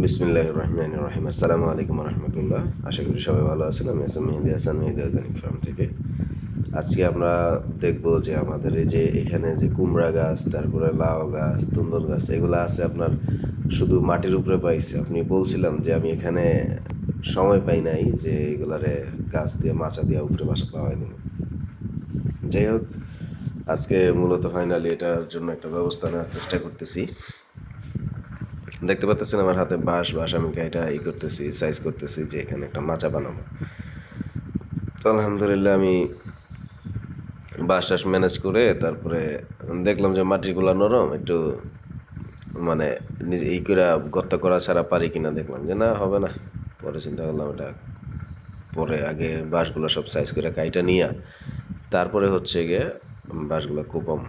বিসমিল্লাহির রহমানির রহিম। আসসালামু আলাইকুম রহমতুল্লাহ। আশা করি সবাই ভালো আছেন। আমি আসাম মেহেদি হাসান, মেহেদি অর্গানিক ফার্ম থেকে। আজকে আমরা দেখব যে আমাদের এই যে এখানে যে কুমড়া গাছ, তারপরে লাউ গাছ, ধুন্দুল গাছ এগুলো আছে আপনার শুধু মাটির উপরে পাইছে। আপনি বলছিলাম যে আমি এখানে সময় পাই নাই যে এগুলারে গাছ দিয়ে মাচা দিয়ে উপরে বাসা পাওয়াই দেবো। যাই হোক, আজকে মূলত ফাইনালি এটার জন্য একটা ব্যবস্থা নেওয়ার চেষ্টা করতেছি। দেখতে পাচ্ছেন আমার হাতে বাঁশ আমি এটা করতেছি, সাইজ করতেছি যে এখানে একটা মাচা বানাবো। তো আলহামদুলিল্লাহ আমি বাঁশ ম্যানেজ করে তারপরে দেখলাম যে মাটিগুলো নরম একটু, মানে নিজে করে গর্ত করা ছাড়া পারি কিনা, দেখলাম যে না হবে না। পরে চিন্তা করলাম এটা পরে আগে বাঁশগুলো সব সাইজ করে কাইটা নিয়ে তারপরে হচ্ছে গিয়ে বাঁশগুলো কোপাম।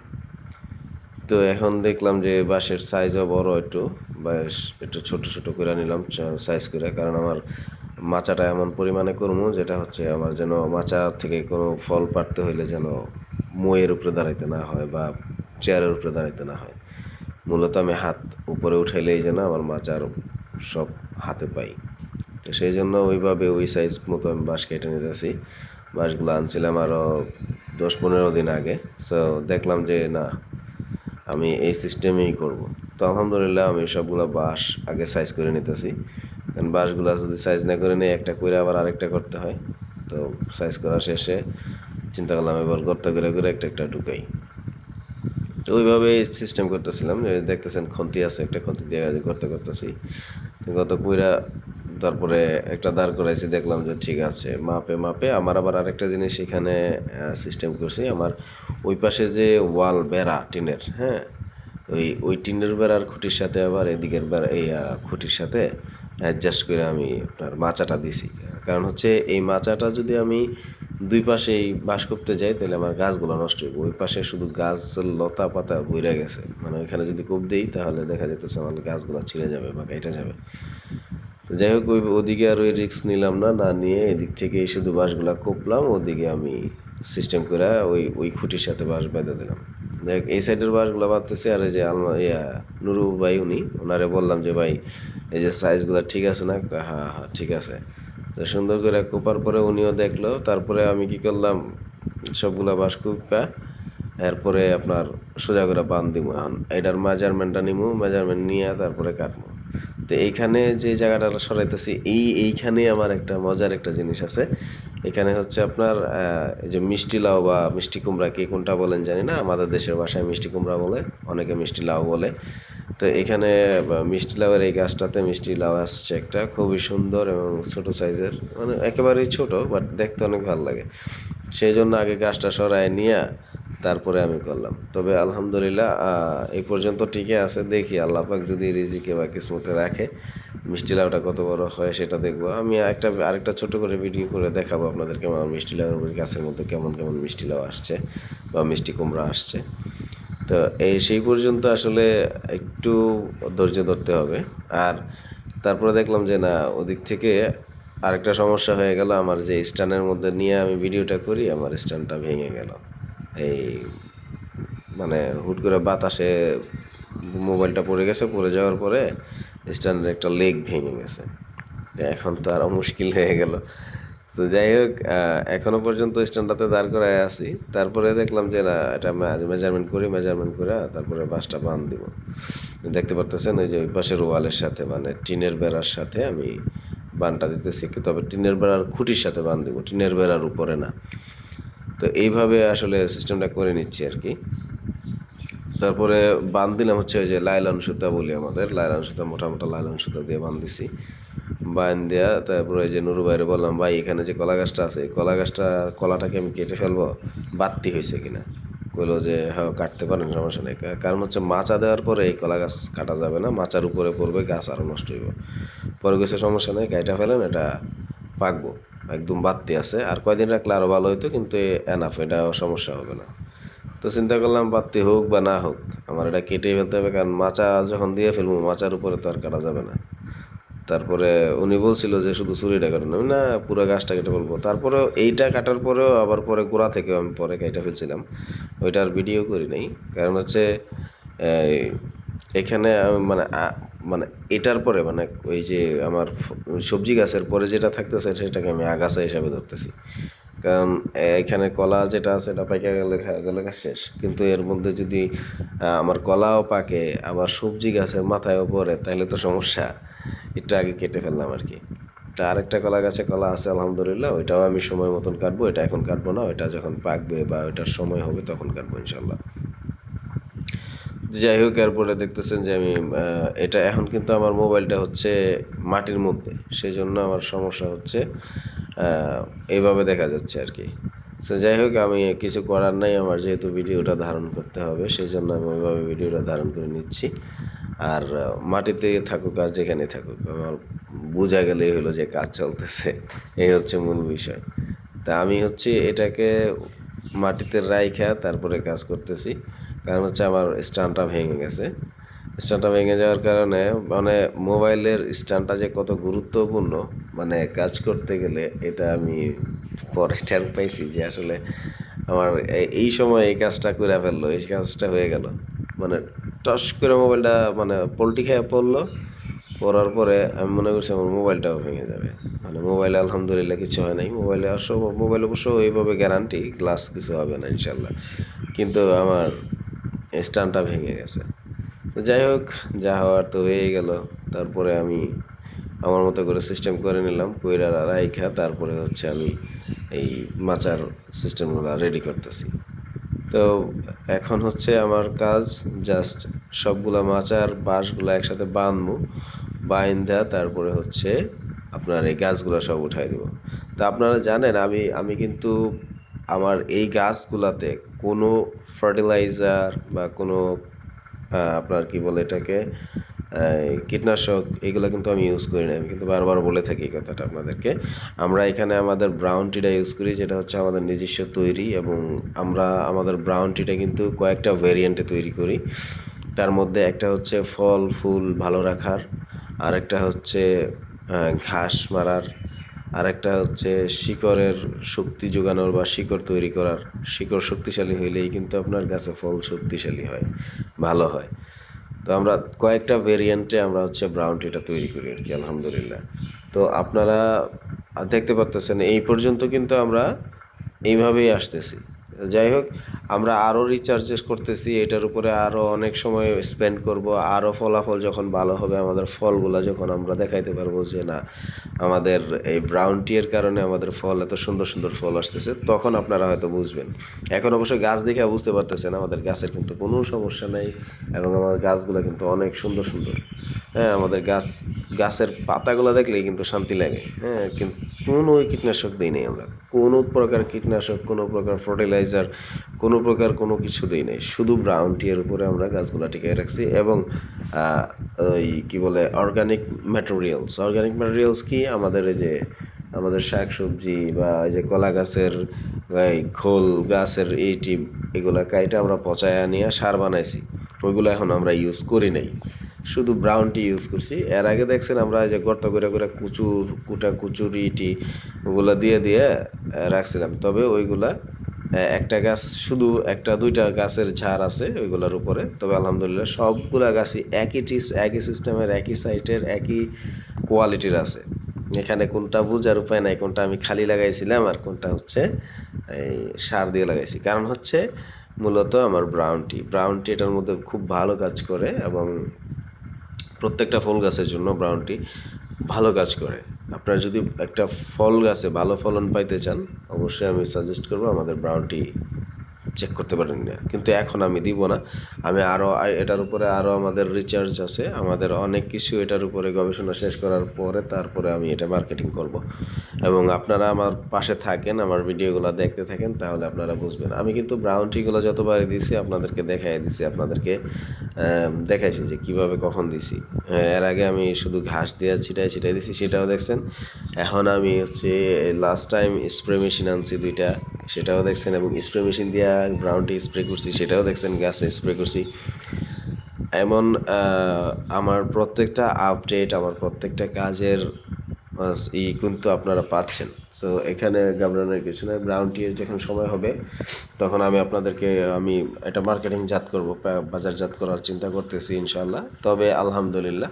তো এখন দেখলাম যে বাঁশের সাইজও বড়, একটু বাঁশ একটু ছোট ছোট করে নিলাম সাইজ করে, কারণ আমার মাচাটা এমন পরিমাণে করবো যেটা হচ্ছে আমার যেন মাচা থেকে কোনো ফল পাড়তে হইলে যেন মইয়ের উপরে দাঁড়াইতে না হয় বা চেয়ারের উপরে দাঁড়াইতে না হয়। মূলত আমি হাত উপরে উঠাইলেই যেন আমার মাচার সব হাতে পাই। তো সেই জন্য ওইভাবে ওই সাইজ মতো আমি বাঁশ কেটে নিতেছি। বাঁশগুলো আনছিলাম আরও 10-15 দিন আগে। সো দেখলাম যে না, আমি এই সিস্টেমেই করব। তো আলহামদুলিল্লাহ আমি সবগুলো বাঁশ আগে সাইজ করে নিতেছি, কারণ বাঁশগুলো যদি সাইজ না করে নিয়ে একটা করে আবার আরেকটা করতে হয়। তো সাইজ করা শেষে চিন্তা করলাম এবার গর্ত করে করে একটা একটা ঢুকাই। তো ওইভাবে সিস্টেম করতেছিলাম। যে দেখতেছেন খন্তি আছে, একটা খন্তি দিয়ে গর্ত করতেছি, গত কইরা তারপরে একটা দাঁড় করাইছি। দেখলাম যে ঠিক আছে, মাপে মাপে আমার আবার আরেকটা জিনিস এখানে সিস্টেম করছি। আমার ওই পাশে যে ওয়াল বেড়া টিনের, হ্যাঁ, ওই টিনের বেড়ার খুঁটির সাথে আবার এদিকের বেড়া এই খুঁটির সাথে অ্যাডজাস্ট করে আমি আপনার মাচাটা দিছি। কারণ হচ্ছে এই মাচাটা যদি আমি দুই পাশেই বাঁশ করতে যাই তাহলে আমার গাছগুলো নষ্ট হইব। ওই পাশে শুধু গাছের লতা পাতা বইরা গেছে, মানে ওইখানে যদি কোপ দিই তাহলে দেখা যেতেছে আমার গাছগুলো ছিঁড়ে যাবে বা কেটে যাবে। তো যাই হোক, ওদিকে আর ওই রিস্ক নিলাম না, না নিয়ে এদিক থেকে শুধু বাঁশগুলা কোপলাম, ওদিকে আমি সিস্টেম করে ওই খুঁটির সাথে বাঁশ বেঁধে দিলাম। দেখ এই সাইডের বাঁশগুলো বাঁধতেছে, আর এই যে নুরু ভাই ওনারে বললাম যে ভাই এই যে সাইজগুলো ঠিক আছে না? হ্যাঁ হ্যাঁ ঠিক আছে। তো সুন্দর করে কোপার পরে উনিও দেখলো। তারপরে আমি কি করলাম, সবগুলা বাঁশ কুপা এরপরে আপনার সোজা করে বাঁধ দিব। এখন এটার মেজারমেন্টটা নিবো, মেজারমেন্ট নিয়ে তারপরে কাটবো। তো এইখানে যে জায়গাটা সরাইতেছি, এইখানে আমার একটা মজার একটা জিনিস আছে। এখানে হচ্ছে আপনার এই যে মিষ্টি লাউ বা মিষ্টি কুমড়া, কে কোনটা বলেন জানি না, আমাদের দেশের ভাষায় মিষ্টি কুমড়া বলে, অনেকে মিষ্টি লাউ বলে। তো এখানে মিষ্টি লাউয়ের এই গাছটাতে মিষ্টি লাউ আসছে একটা, খুবই সুন্দর এবং ছোট সাইজের, মানে একেবারেই ছোট, বাট দেখতে অনেক ভালো লাগে। সেই জন্য আগে গাছটা সরায় নিয়ে তারপরে আমি করলাম। তবে আলহামদুলিল্লাহ এই পর্যন্ত ঠিকই আছে। দেখি আল্লাহ পাক যদি রিজিকে বা কিসমতে রাখে মিষ্টি লাউটা কত বড় হয় সেটা দেখবো। আমি আরেকটা ছোট করে ভিডিও করে দেখাবো আপনাদেরকে আমার মিষ্টি লাউ গাছের মধ্যে কেমন কেমন মিষ্টি লাউ আসছে বা মিষ্টি কুমড়া আসছে। তো সেই পর্যন্ত আসলে একটু ধৈর্য ধরতে হবে। আর তারপরে দেখলাম যে না, ওদিক থেকে আরেকটা সমস্যা হয়ে গেল। আমার যে স্ট্যান্ডের মধ্যে নিয়ে আমি ভিডিওটা করি, আমার স্ট্যান্ডটা ভেঙে গেল। এই মানে হুট করে বাতাসে মোবাইলটা পড়ে গেছে, পড়ে যাওয়ার পরে স্ট্যান্ডের একটা লেগ ভেঙে গেছে। এখন তো আরও মুশকিল হয়ে গেল। তো যাই হোক, এখনো পর্যন্ত স্ট্যান্ডটাতে দাঁড় করায় আছি। তারপরে দেখলাম যে না, এটা মেজারমেন্ট করে তারপরে বাসটা বাঁধ দিব। দেখতে পারতেছেন ওই যে ওই পাশের ওয়ালের সাথে, মানে টিনের বেড়ার সাথে আমি বানটা দিতেছি, তবে টিনের বেড়ার খুঁটির সাথে বাঁধ দিব, টিনের বেড়ার উপরে না। তো এইভাবে আসলে সিস্টেমটা করে নিচ্ছি আর কি। তারপরে বাঁধ দিলাম হচ্ছে ওই যে লাইলন সুতা বলি আমাদের, লাইলন সুতা, মোটা মোটা লাইলন সুতা দিয়ে বাঁধ দিছি। বাঁধ দেওয়া তারপরে ওই যে নুরু ভাইরে বললাম, ভাই এখানে যে কলা গাছটা আছে, এই কলাটাকে আমি কেটে ফেলবো, বাড়তি হয়েছে কিনা? কইলো যে হ্যাঁ কাটতে পারেন, সমস্যা নেই। কারণ হচ্ছে মাচা দেওয়ার পরে এই কলা গাছ কাটা যাবে না, মাচার উপরে পড়বে, গাছ আরও নষ্ট হইব। পরে গেছে সমস্যা নেই, কাইটা ফেলেন, এটা পাকবো, একদম বাড়তি আছে, আর কয়দিন রাখলে আরও ভালো হইতো, কিন্তু এনাফ, এটা সমস্যা হবে না। তো চিন্তা করলাম বাড়তি হোক বা না হোক আমার এটা কেটেই ফেলতে হবে, কারণ মাচা যখন দিয়ে ফেলবো মাচার উপরে তো আর কাটা যাবে না। তারপরে উনি বলছিল যে শুধু চুরিটা কাটেন, আমি না পুরো গাছটা কেটে ফেলবো। তারপরেও এইটা কাটার পরেও আবার পরে গোড়া থেকেও আমি পরে কেটে ফেলছিলাম, ওইটার ভিডিও করি নাই। কারণ হচ্ছে এখানে মানে মানে এটার পরে মানে ওই যে আমার সবজি গাছের পরে যেটা থাকতেছে সেটাকে আমি আগাছা হিসাবে ধরতেছি। কারণ এখানে কলা যেটা আছে এটা পাইকা গেলে গেলে শেষ, কিন্তু এর মধ্যে যদি আমার কলাও পাকে আবার সবজি গাছের মাথায়ও পড়ে তাহলে তো সমস্যা। একটু আগে কেটে ফেললাম আর কি। তা আরেকটা কলা গাছে কলা আছে আলহামদুলিল্লাহ, ওইটাও আমি সময় মতন কাটবো। এটা এখন কাটবো না, ওইটা যখন পাকবে বা ওইটার সময় হবে তখন কাটবো ইনশাল্লাহ। যাই হোক, এরপরে দেখতেছেন যে আমি এটা এখন কিন্তু আমার মোবাইলটা হচ্ছে মাটির মধ্যে, সেই জন্য আমার সমস্যা হচ্ছে, এইভাবে দেখা যাচ্ছে আর কি। তো যাই হোক, আমি কিছু করার নাই, আমার যেহেতু ভিডিওটা ধারণ করতে হবে সেই জন্য আমি ওইভাবে ভিডিওটা ধারণ করে নিচ্ছি। আর মাটিতে থাকুক আর যেখানে থাকুক আমার বোঝা গেলেই হলো যে কাজ চলতেছে, এই হচ্ছে মূল বিষয়। তা আমি হচ্ছে এটাকে মাটিতে রাইখা তারপরে কাজ করতেছি। কারণ হচ্ছে আমার স্ট্যান্ডটা ভেঙে গেছে। স্ট্যান্ডটা ভেঙে যাওয়ার কারণে মানে মোবাইলের স্ট্যান্ডটা যে কত গুরুত্বপূর্ণ মানে কাজ করতে গেলে এটা আমি পরে টের পাইছি যে আসলে আমার এই সময় এই কাজটা করে ফেললো, এই কাজটা হয়ে গেল। মানে টস করে মোবাইলটা মানে পোল্টি খেয়ে পড়লো, পড়ার পরে আমি মনে করছি আমার মোবাইলটাও ভেঙে যাবে। মানে মোবাইলে আলহামদুলিল্লাহ কিছু হয় নাই। মোবাইল অবশ্য ওইভাবে গ্যারান্টি গ্লাস কিছু হবে না ইনশাল্লাহ, কিন্তু আমার স্ট্যান্ডটা ভেঙে গেছে। তো যাই হোক, যা হওয়ার তো হয়েই গেল। তারপরে আমি আমার মতো করে সিস্টেম করে নিলাম, কইরা রাইখা তারপরে হচ্ছে আমি এই মাচার সিস্টেমগুলো রেডি করতেছি। তো এখন হচ্ছে আমার কাজ জাস্ট সবগুলা মাচার বাঁশগুলো একসাথে বাঁধবো, বাইন্ধা তারপরে হচ্ছে আপনার এই গাছগুলো সব উঠাই দেবো। তা আপনারা জানেন আমি আমি কিন্তু আমার এই গাছগুলাতে কোনো ফার্টিলাইজার বা কোনো আপনার কি বলে এটাকে কীটনাশক এগুলো কিন্তু আমি ইউজ করি না। আমি কিন্তু বারবার বলে থাকি এই কথাটা আপনাদেরকে। আমরা এখানে আমাদের ব্রাউন টিটা ইউজ করি, যেটা হচ্ছে আমাদের নিজস্ব তৈরি, এবং আমরা আমাদের ব্রাউন টিটা কিন্তু কয়েকটা ভেরিয়েন্টে তৈরি করি। তার মধ্যে একটা হচ্ছে ফল ফুল ভালো রাখার, আরেকটা হচ্ছে ঘাস মারার, আরেকটা হচ্ছে শিকড়ের শক্তি যোগানোর বা শিকড় তৈরি করার। শিকড় শক্তিশালী হইলেই কিন্তু আপনার গাছে ফল শক্তিশালী হয়, ভালো হয়। তো আমরা কয়েকটা ভেরিয়েন্টে আমরা হচ্ছে ব্রাউন টিটা তৈরি করি আর কি আলহামদুলিল্লাহ। তো আপনারা দেখতে পাচ্ছেন এই পর্যন্ত কিন্তু আমরা এইভাবেই আসতেছি। যাই হোক, আমরা আরও রিচার্জেস করতেছি, এটার উপরে আরও অনেক সময় স্পেন্ড করব, আরও ফলাফল যখন ভালো হবে, আমাদের ফলগুলো যখন আমরা দেখাইতে পারবো যে না আমাদের এই ব্রাউন টিয়ের কারণে আমাদের ফল এত সুন্দর সুন্দর ফল আসতেছে, তখন আপনারা হয়তো বুঝবেন। এখন অবশ্যই গাছ দেখে বুঝতে পারতেছেন আমাদের গাছের কিন্তু কোনো সমস্যা নেই, এবং আমাদের গাছগুলো কিন্তু অনেক সুন্দর সুন্দর। হ্যাঁ, আমাদের গাছের পাতাগুলো দেখলেই কিন্তু শান্তি লাগে। হ্যাঁ, কিন্তু কোনো কীটনাশক দিই নেই আমরা, কোনো প্রকার কীটনাশক, কোনো প্রকার ফার্টিলাইজার, কোনো প্রকার কোনো কিছু দিই নেই। শুধু ব্রাউন টিয়ের উপরে আমরা গাছগুলো টিকিয়ে রাখছি, এবং ওই কী বলে অর্গানিক ম্যাটেরিয়ালস কি আমাদের এই যে আমাদের শাক সবজি বা এই যে কলা গাছের এই খোল গাছের এইটি এগুলা কাইটা আমরা পচায় নিয়ে সার বানাইছি, ওইগুলো এখন আমরা ইউজ করি নাই, শুধু ব্রাউন টি ইউজ করছি। এর আগে দেখছেন আমরা যে গর্ত করে করে কুচুরি ওগুলো দিয়ে দিয়ে রাখছিলাম, তবে ওইগুলা একটা গাছ শুধু একটা দুইটা গাছের ঝাড় আছে ওইগুলোর উপরে, তবে আলহামদুলিল্লাহ সবগুলা গাছই একই সিস্টেমের, একই সাইটের, একই কোয়ালিটির আছে। এখানে কোনটা বোঝার উপায় নাই কোনটা আমি খালি লাগাইছিলাম আর কোনটা হচ্ছে এই সার দিয়ে লাগাইছি। কারণ হচ্ছে মূলত আমার ব্রাউন টি এটার মধ্যে খুব ভালো কাজ করে, এবং প্রত্যেকটা ফল গাছের জন্য ব্রাউন টি ভালো কাজ করে। আপনারা যদি একটা ফল গাছে ভালো ফলন পাইতে চান, অবশ্যই আমি সাজেস্ট করবো আমাদের ব্রাউন টি চেক করতে পারেন না, কিন্তু এখন আমি দিব না। আমি আরও এটার উপরে আরও আমাদের রিসার্চ আছে, আমাদের অনেক কিছু এটার উপরে গবেষণা শেষ করার পরে তারপরে আমি এটা মার্কেটিং করব। এবং আপনারা আমার পাশে থাকেন, আমার ভিডিওগুলো দেখতে থাকেন, তাহলে আপনারা বুঝবেন। আমি কিন্তু ব্রাউন টিগুলো যতবারই দিছি আপনাদেরকে আপনাদেরকে দেখাইছি যে কীভাবে কখন দিছি। এর আগে আমি শুধু ঘাস দিয়ে ছিটাই দিছি, সেটাও দেখছেন। এখন আমি হচ্ছে লাস্ট টাইম স্প্রে মেশিন আনছি দুইটা, সেটাও দেখছেন, এবং স্প্রে মেশিন দিয়ে ব্রাউন টি স্প্রে করছি, সেটাও দেখছেন, গাছে স্প্রে করছি। এমন আমার প্রত্যেকটা আপডেট, আমার প্রত্যেকটা কাজের কিন্তু আপনারা পাচ্ছেন। সো এখানে ঘাবড়ানোর কিছু নয়। ব্রাউন টি এর যখন সময় হবে তখন আমি এটা মার্কেটিংজাত করব, বাজারজাত করার চিন্তা করতেছি ইনশাআল্লাহ। তবে আলহামদুলিল্লাহ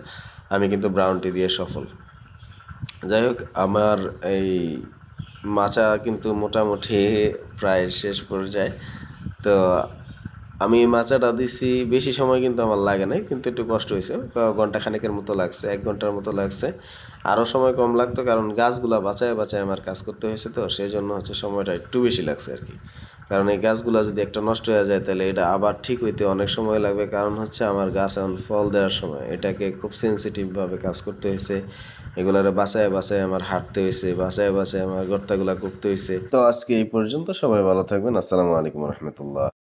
আমি কিন্তু ব্রাউন টি দিয়ে সফল। যাই হোক, আমার এই মাচা কিন্তু মোটামুটি প্রায় শেষ পর্যায়ে। তো আমি মাচাটা দিছি, বেশি সময় কিন্তু আমার লাগে নাই, কিন্তু একটু কষ্ট হয়েছে। ঘন্টা খানেকের মতো লাগছে, 1 ঘন্টার মতো লাগছে। আরও সময় কম লাগতো, কারণ গাছগুলা বাঁচায় বাঁচায় আমার কাজ করতে হয়েছে, তো সেই জন্য হচ্ছে সময়টা একটু বেশি লাগছে আর কি। কারণ এই গাছগুলা যদি একটা নষ্ট হয়ে যায় তাহলে এটা আবার ঠিক হইতে অনেক সময় লাগবে। কারণ হচ্ছে আমার গাছ এখন ফল দেওয়ার সময়, এটাকে খুব সেন্সিটিভভাবে কাজ করতে হয়েছে। এগুলারে বাঁচায় বাঁচায় আমার হাঁটতে হয়েছে, বাঁচায় বাঁচায় আমার গর্তাগুলা করতে হয়েছে। তো আজকে এই পর্যন্ত, সবাই ভালো থাকবেন। আসসালামু আলাইকুম রহমতুল্লাহ।